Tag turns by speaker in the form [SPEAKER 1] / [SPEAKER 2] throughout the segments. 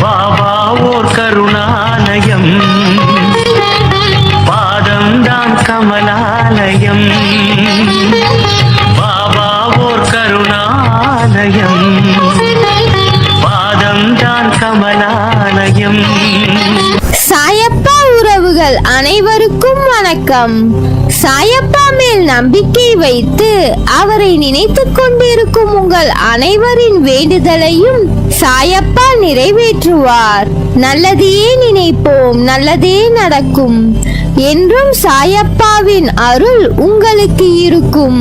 [SPEAKER 1] பாபா ஓர் கருணாலயம், பாதம்தான் கமலாலயம். பாபா ஓர் கருணாலயம், பாதம்தான் கமலாலயம்.
[SPEAKER 2] சாயப்பா உறவுகள் அனைவருக்கும் வணக்கம். சாயப்பா மேல் நம்பிக்கை வைத்து அவரை நினைத்துக் கொண்டிருக்கும் உங்கள் அனைவரின் வேண்டுதலையும் சாயப்பா நிறைவேற்றுவார். நல்லதையே நினைப்போம், நல்லதே நடக்கும் என்றும் சாயப்பாவின் அருள் உங்களுக்கு இருக்கும்.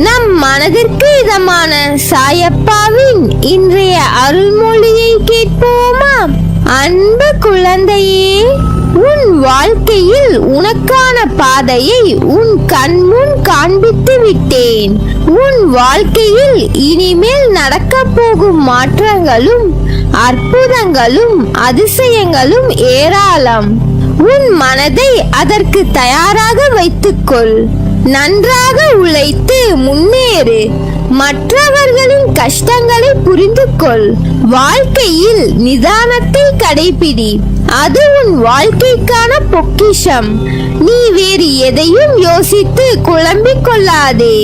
[SPEAKER 2] நம் மனதிற்கு இதமான சாயப்பாவின் இன்றைய அருள்மொழியை கேட்போமா? அன்பு குழந்தையே, உன் வாழ்க்கையில் உனக்கான பாதையை உன் கண்முன் காண்பித்து விட்டேன். உன் வாழ்க்கையில் இனிமேல் நடக்க போகும் மாற்றங்களும் அற்புதங்களும் அதிசயங்களும் ஏராளம். உன் மனதை அதற்கு தயாராக வைத்துக்கொள். நன்றாக உழைத்து முன்னேறு. மற்றவர்களின் கஷ்டங்களை புரிந்து கொள். வாழ்க்கையில் நிதானத்தை கடைபிடி. அது உன் வாழ்க்கைக்கான பொக்கிஷம். நீ வேறு எதையும் யோசித்து குழம்பிக் கொள்ளாதே.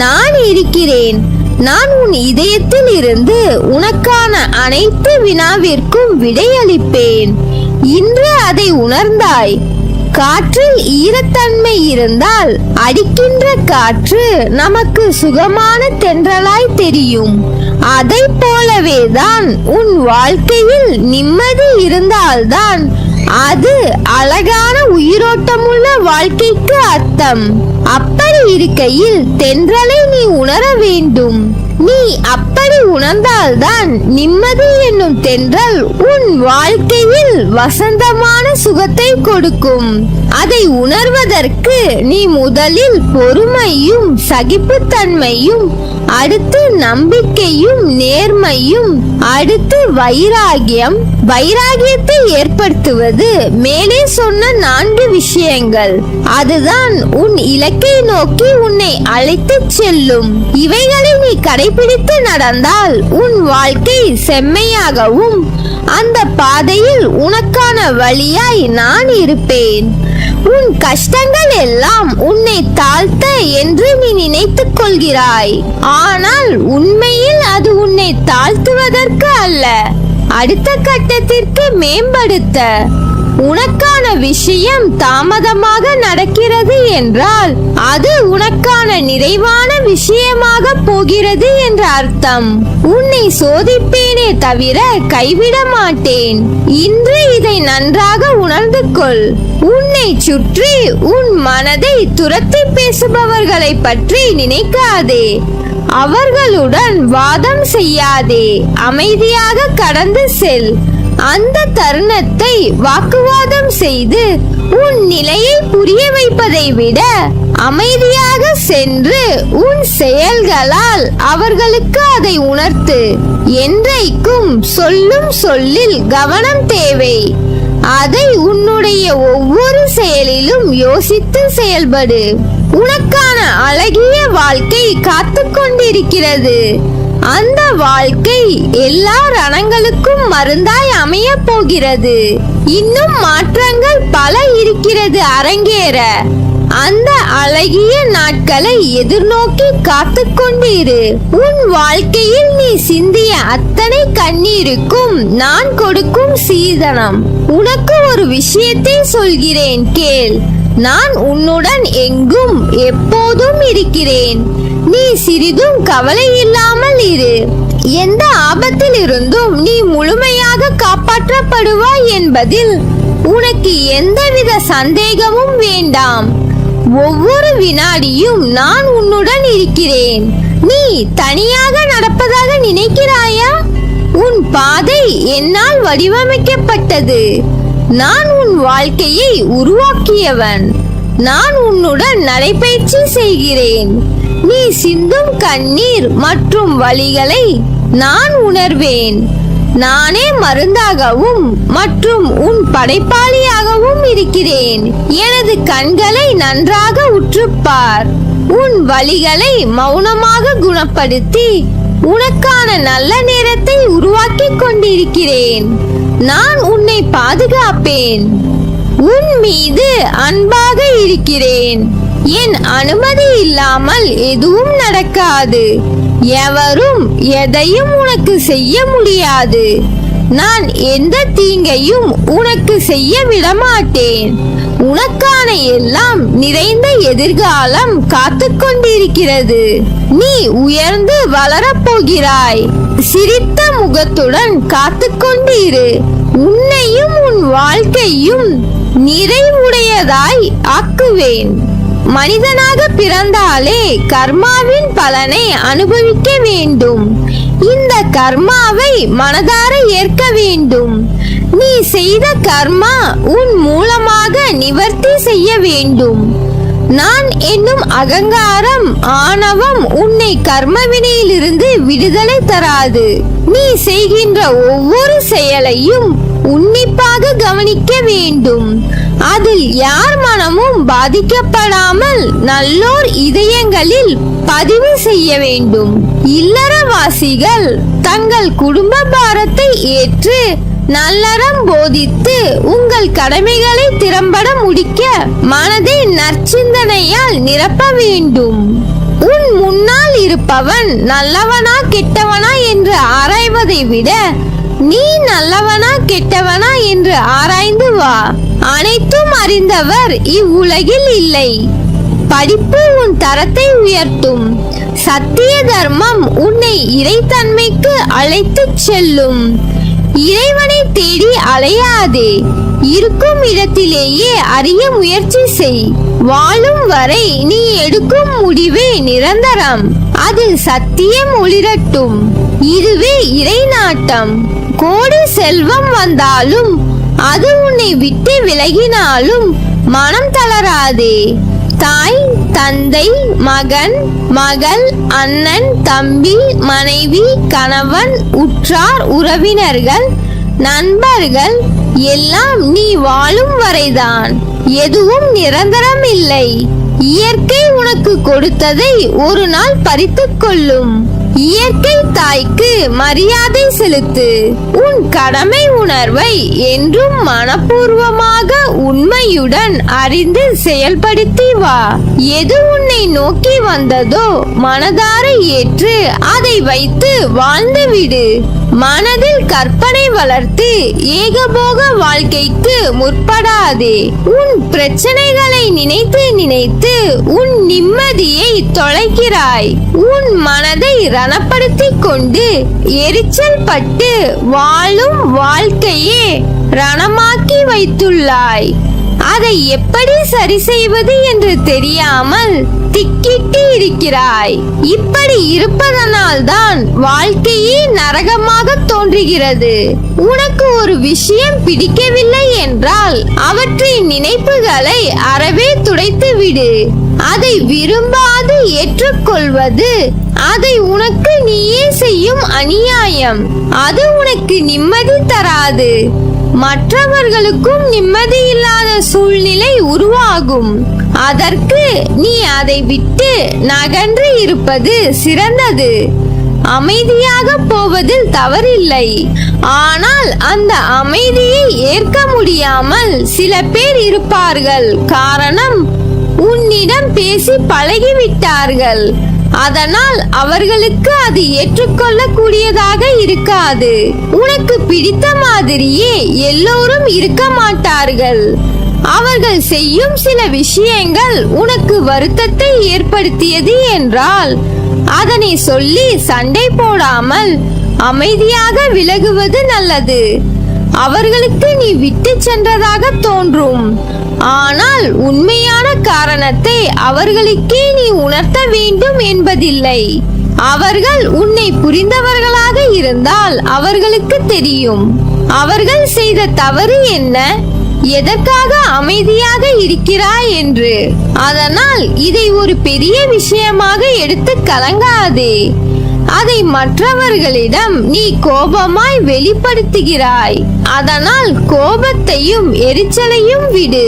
[SPEAKER 2] நான் இருக்கிறேன். நான் உன் இதயத்தில் இருந்து உனக்கான அனைத்து வினாவிற்கும் விடையளிப்பேன். இன்று அதை உணர்ந்தாய். காற்றில் ஈரத்தன்மை இருந்தால் அடிக்கின்ற காற்று நமக்கு சுகமான தென்றலாய் தெரியும். அதை போலவேதான் உன் வாழ்க்கையில் நிம்மதி இருந்தால்தான் அது அழகான உயிரோட்டமுள்ள வாழ்க்கைக்கு அர்த்தம். அப்படி இருக்கையில் தென்றலை நீ உணர வேண்டும். நீ அப்படி உணர்ந்தால்தான் நிம்மதி என்னும் தென்றல் உன் வாழ்க்கையில் வசந்தமான சுகத்தை கொடுக்கும். அதை உணர்வதற்கு நீ முதலில் பொறுமையும் சகிப்புத்தன்மையும், அடுத்து நம்பிக்கையும் நேர்மையும், அடுத்து வைராகியத்தை ஏற்படுத்துவது மேலே சொன்ன 4 விஷயங்கள். அதுதான் உன் இலக்கை நோக்கி உன்னை அழைத்துச் செல்லும். இவைகளை நீ கடைபிடித்து நடந்தால் உன் வாழ்க்கை செம்மையாகவும் அந்த பாதையில் உனக்கான வழியாய் நான் இருப்பேன். உன் கஷ்டங்கள் எல்லாம் உன்னை தாழ்த்த என்று நீ நினைத்துக் கொள்கிறாய். ஆனால் உண்மையில் அது உன்னை தாழ்த்துவதற்கு அல்ல, அடுத்த கட்டத்திற்கு மேம்படுத்த. உனக்கான விஷயம் தாமதமாக நடக்கிறது என்றால் அது உனக்கான நிறைவான விஷயமாக போகிறது என்ற அர்த்தம். உன்னை சோதிப்பேனே தவிர கைவிட மாட்டேன். இன்று இதை நன்றாக உணர்ந்து கொள். உன்னை சுற்றி உன் மனதை துரத்தி பேசுபவர்களை பற்றி நினைக்காதே. அவர்களுடன் வாதம் செய்யாதே. அமைதியாக கடந்து செல். அந்த தருணத்தை வாக்குவாதம் செய்து உன் நிலையை புரிய வைப்பதை விட அமைதியாக சென்று உன் செயல்களால் அவர்களுக்கு அதை உணர்த்து. என்றைக்கும் சொல்லும் சொல்லில் கவனம் தேவை. அதை உன்னுடைய ஒவ்வொரு செயலிலும் யோசித்து செயல்படு. உனக்கான அழகிய வாழ்க்கை காத்து கொண்டிருக்கிறது. அந்த வாழ்க்கை எல்லா ரணங்களுக்கும் மருந்தாய் அமைய போகிறது. இன்னும் மாற்றங்கள் பல இருக்கிறது அரங்கேற. அந்த அழகிய நாட்களை எதிர்நோக்கி காத்து கொண்டிரு. உன் வாழ்க்கையில் நீ சிந்திய அத்தனை கண்ணீருக்கும் நான் கொடுக்கும் சீதனம். உனக்கு ஒரு விஷயத்தை சொல்கிறேன், கேள். நான் உன்னுடன் எங்கும் எப்போதும் இருக்கிறேன். நீ சிறிதும் கவலை இல்லாமல் இரு. எந்த ஆபத்தில் இருந்தும் நீ முழுமையாக காப்பாற்றப்படுவாய் என்பதில் உனக்கு எந்தவித சந்தேகமும் வேண்டாம். ஒவ்வொரு வினாடியும் நான் உன்னுடன் இருக்கிறேன். நீ தனியாக நடப்பதாக நினைக்கிறாயா? உன் பாதை என்னால் வடிவமைக்கப்பட்டது. நான் உன் வாழ்க்கையை உருவாக்கியவன். நான் உன்னுடன் நடைபயிற்சி செய்கிறேன். நீ சிந்தும் கண்ணீர் மற்றும் வலிகளை நான் உணர்வேன். நானே மருந்தாகவும் மற்றும் உன் படைப்பாளியாகவும் இருக்கிறேன். எனது கண்களை நன்றாக உற்றுப்பார். உன் வலிகளை மௌனமாக குணப்படுத்தி உனக்கான நல்ல நேரத்தை உருவாக்கிக் கொண்டிருக்கிறேன். நான் உன்னை பாதுகாப்பேன். உன் மீது அன்பாக இருக்கிறேன். என் அனுமதி இல்லாமல் எதுவும் நடக்காது. எவரும் எதையும் உனக்கு செய்ய முடியாது. நான் எந்த தீங்கையும் உனக்கு செய்ய விடமாட்டேன். உனக்கான எல்லாம் நிறைந்த எதிர்காலம் காத்துக் கொண்டிருக்கிறது. நீ உயர்ந்து வளரப் போகிறாய். சிரித்த முகத்துடன் காத்துக் கொண்டிரு. உன்னையும் உன் வாழ்க்கையும் நிறைவுடையதாய் ஆக்குவேன். மனிதனாக பிறந்தாலே கர்மாவின் பலனை அனுபவிக்க வேண்டும். இந்த கர்மாவை மனதார ஏற்க வேண்டும். நீ செய்த கர்மா உன் மூலமாக நிவர்த்தி செய்ய வேண்டும். நான் என்னும் அகங்காரம், ஆணவம் உன்னை கர்மவினையிலிருந்து விடுதலை தராது. நீ செய்கின்ற ஒவ்வொரு செயலையும் உன்னிப்பாக கவனிக்க வேண்டும். அதில் யார் மனமும் பாதிக்கப்படாமல் நல்லோர் இதயங்களில் பதிவு செய்ய வேண்டும். இல்லறவாசிகள் தங்கள் குடும்ப பாரத்தை ஏற்று நல்லறம் போதித்து உங்கள் கடமைகளை திறம்பட முடிக்க மனதை நற்சிந்தனையால் நிரப்ப வேண்டும். உன் முன்னால் இருப்பவன் நல்லவனா கெட்டவனா என்று ஆராய்வதை விட நீ நல்லவனா கெட்டவனா என்று ஆராய்ந்து வா. அனைத்தும் அறிந்தவர் இவ்வுலகில் இல்லை. படிப்பு உன் தரத்தை உயர்த்தும். சத்திய தர்மம் உன்னை இறைத்தன்மைக்கு அழைத்துச் செல்லும். இறைவனை தேடி அலையாதே. இருக்கும் இடத்திலேயே அறிய முயற்சி செய். வாழும் வரை நீ எடுக்கும் முடிவே நிரந்தரம். அதில் சத்தியம் ஒளிரட்டும். இதுவே இறை நாட்டம். கோடி செல்வம் வந்தாலும் அது உன்னை விட்டு விலகினாலும் மனம் தளராதே. தாய், தந்தை, மகன், மகள், அண்ணன், தம்பி, மனைவி, கணவன், உற்றார், உறவினர்கள், நண்பர்கள் எல்லாம் நீ வாழும் வரைதான். எதுவும் நிரந்தரம் இல்லை. இயற்கை உனக்கு கொடுத்ததை ஒரு நாள் பறித்துக் கொள்ளும். இயற்கை தாய்க்கு மரியாதை செலுத்து. உன் கடமை உணர்வை என்றும் மனப்பூர்வமாக உண்மையுடன் அறிந்து செயல்படுத்தி வா. எது உன்னை நோக்கி வந்ததோ மனதார ஏற்று அதை வைத்து வாழ்ந்து விடு. மனதில் கற்பனை வளர்த்து ஏகபோக வாழ்க்கைக்கு முற்படாதே. உன் பிரச்சனைகளை நினைத்து நினைத்து உன் நிம்மதியை தொலைக்கிறாய். உன் மனதை ரணப்படுத்திக் கொண்டு எரிச்சல் பட்டு வாழும் வாழ்க்கையே ரணமாக்கி வைத்துள்ளாய். அதை எப்படி சரி செய்வது என்று தெரியாமல் திக்கிட்டு இருக்கிறாய். இப்படி இருப்பதனால் தான் வாழ்க்கையே நரகமாக தோன்றுகிறது. உனக்கு ஒரு விஷயம் பிடிக்கவில்லை என்றால் அவற்றின் நினைப்புகளை அறவே துடைத்து விடு. அதை விரும்பாது ஏற்றுக்கொள்வது அதை உனக்கு நீயே செய்யும் அநியாயம். அது உனக்கு நிம்மதி தராது. மற்றவர்களுக்கும் நிம்மதி இல்லாத சூழ்நிலை உருவாகும். அதற்கு நீ அதை விட்டு நகன்று இருப்பது சிறந்தது. அமைதியாக போவதில் தவறில்லை. ஆனால் அந்த அமைதியை ஏற்க முடியாமல் சில பேர் இருப்பார்கள். காரணம், உன்னிடம் பேசி பழகிவிட்டார்கள். அதனால் அவர்களுக்கு அது ஏற்றுக்கொள்ள கூடியதாக இருக்காது. உனக்கு பிடித்த மாதிரியே எல்லோரும் இருக்க மாட்டார்கள். அவர்கள் செய்யும் சில விஷயங்கள் உனக்கு வருத்தத்தை ஏற்படுத்தியது என்றால் அதனை சொல்லி சண்டை போடாமல் அமைதியாக விலகுவது நல்லது. அவர்களுக்கு நீ விட்டு சென்றதாக தோன்றும். ஆனால் உண்மையான காரணத்தை அவர்களுக்கே நீ உணர்த்த வேண்டும் என்பதில்லை. அவர்கள் உன்னை புரிந்தவர்களாக இருந்தால் அவர்களுக்கு தெரியும் அவர்கள் செய்த தவறு என்ன, எதற்காக அமைதியாக இருக்கிறாய் என்று. அதனால் இதை ஒரு பெரிய விஷயமாக எடுத்து கலங்காதே. அதை மற்றவர்களிடம் நீ கோபமாய் வெளிப்படுத்துகிறாய். அதனால் கோபத்தையும் எரிச்சலையும் விடு.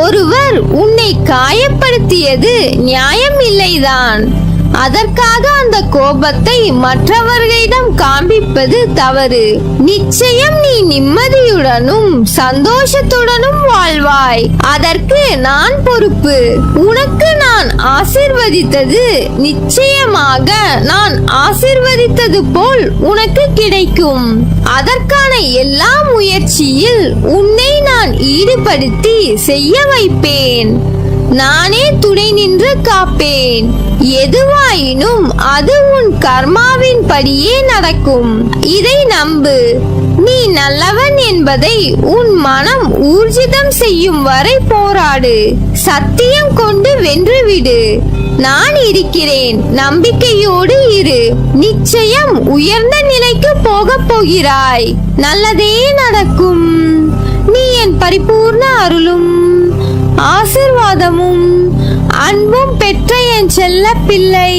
[SPEAKER 2] ஒருவர் உன்னை காயப்படுத்தியது நியாயம் இல்லைதான். அதற்காக அந்த கோபத்தை மற்றவர்களிடம் காண்பிப்பது தவறு. நிச்சயம் நீ நிம்மதியுடனும் சந்தோஷத்துடனும் வாழ்வாய். அதற்கு நான் பொறுப்பு. உனக்கு நான் ஆசீர்வதித்தது நிச்சயமாக நான் ஆசீர்வதித்தது போல் உனக்கு கிடைக்கும். அதற்கான எல்லா முயற்சியில் உன்னை நான் ஈடுபடுத்தி செய்ய வைப்பேன். நானே துணை நின்று காப்பேன். எதுவாயினும் அது உன் கர்மாவின் படியே நடக்கும். இதை நம்பு. நீ நல்லவன் என்பதை உன் மனம் ஊர்ஜிதம் செய்யும் வரை போராடு. சத்தியம் கொண்டு வென்றுவிடு. நான் இருக்கிறேன், நம்பிக்கையோடு இரு. நிச்சயம் உயர்ந்த நிலைக்கு போகப் போகிறாய். நல்லதே நடக்கும். நீ என் பரிபூர்ண அருளும் ஆசிர்வாதமும் அன்பும் பெற்ற என் செல்ல பிள்ளை.